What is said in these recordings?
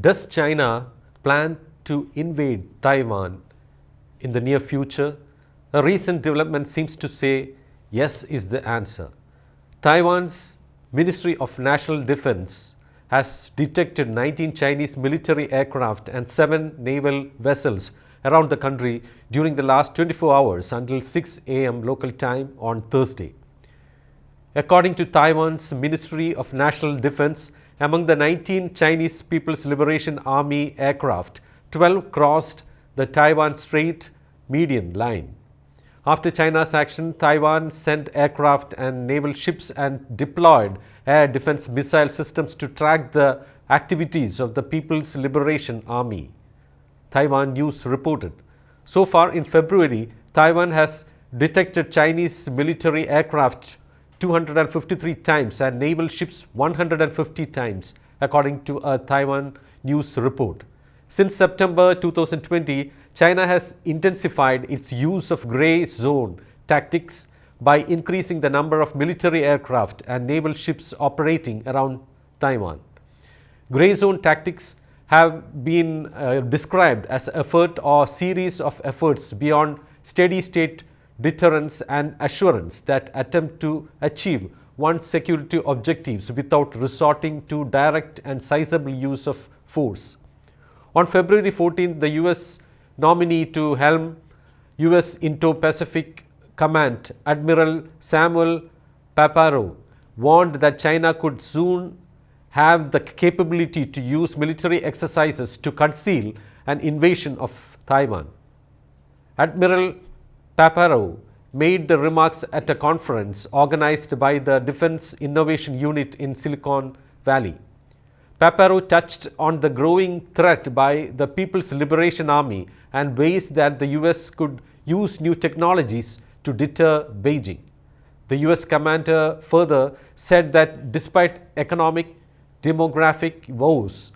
Does China plan to invade Taiwan in the near future? A recent development seems to say yes is the answer. Taiwan's Ministry of National Defense has detected 19 Chinese military aircraft and 7 naval vessels around the country during the last 24 hours until 6 a.m. local time on Thursday. According to Taiwan's Ministry of National Defense, among the 19 Chinese People's Liberation Army aircraft, 12 crossed the Taiwan Strait median line. After China's action, Taiwan sent aircraft and naval ships and deployed air defense missile systems to track the activities of the People's Liberation Army. Taiwan News reported. So far in February, Taiwan has detected Chinese military aircraft 253 times and naval ships 150 times, according to a Taiwan News report. Since September 2020, China has intensified its use of grey zone tactics by increasing the number of military aircraft and naval ships operating around Taiwan. Grey zone tactics have been described as effort or series of efforts beyond steady state deterrence and assurance that attempt to achieve one's security objectives without resorting to direct and sizable use of force. On February 14, the U.S. nominee to helm U.S. Indo-Pacific Command, Admiral Samuel Paparo, warned that China could soon have the capability to use military exercises to conceal an invasion of Taiwan. Admiral Paparo made the remarks at a conference organized by the Defense Innovation Unit in Silicon Valley. Paparo touched on the growing threat by the People's Liberation Army and ways that the U.S. could use new technologies to deter Beijing. The U.S. commander further said that despite economic, demographic woes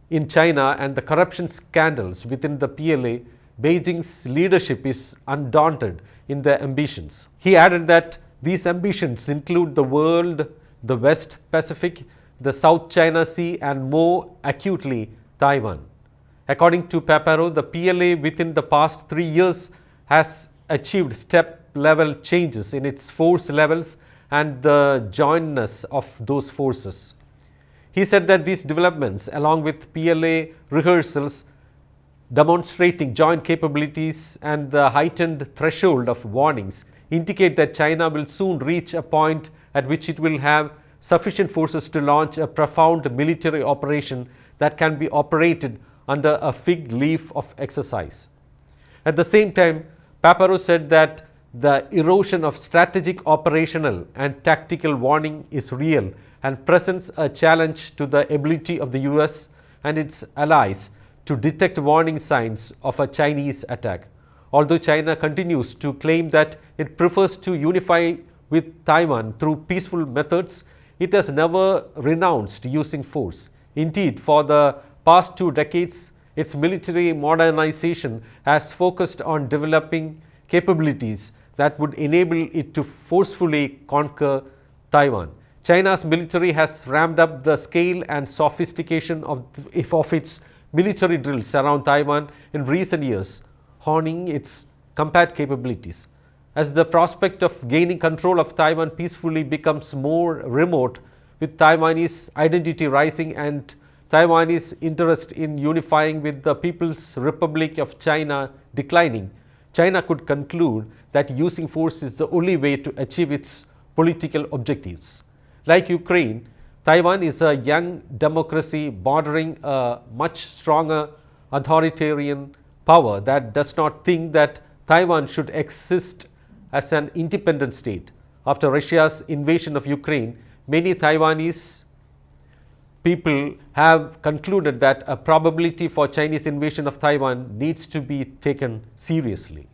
in China and the corruption scandals within the PLA, Beijing's leadership is undaunted in their ambitions. He added that these ambitions include the world, the West Pacific, the South China Sea, and more acutely, Taiwan. According to Paparo, the PLA within the past 3 years has achieved step-level changes in its force levels and the jointness of those forces. He said that these developments, along with PLA rehearsals, demonstrating joint capabilities and the heightened threshold of warnings, indicate that China will soon reach a point at which it will have sufficient forces to launch a profound military operation that can be operated under a fig leaf of exercise. At the same time, Paparo said that the erosion of strategic, operational and tactical warning is real and presents a challenge to the ability of the US and its allies to detect warning signs of a Chinese attack. Although China continues to claim that it prefers to unify with Taiwan through peaceful methods, it has never renounced using force. Indeed, for the past 2 decades, its military modernization has focused on developing capabilities that would enable it to forcefully conquer Taiwan. China's military has ramped up the scale and sophistication of its military drills around Taiwan in recent years, honing its combat capabilities. As the prospect of gaining control of Taiwan peacefully becomes more remote, with Taiwanese identity rising and Taiwanese interest in unifying with the People's Republic of China declining, China could conclude that using force is the only way to achieve its political objectives. Like Ukraine, Taiwan is a young democracy bordering a much stronger authoritarian power that does not think that Taiwan should exist as an independent state. After Russia's invasion of Ukraine, many Taiwanese people have concluded that a probability for Chinese invasion of Taiwan needs to be taken seriously.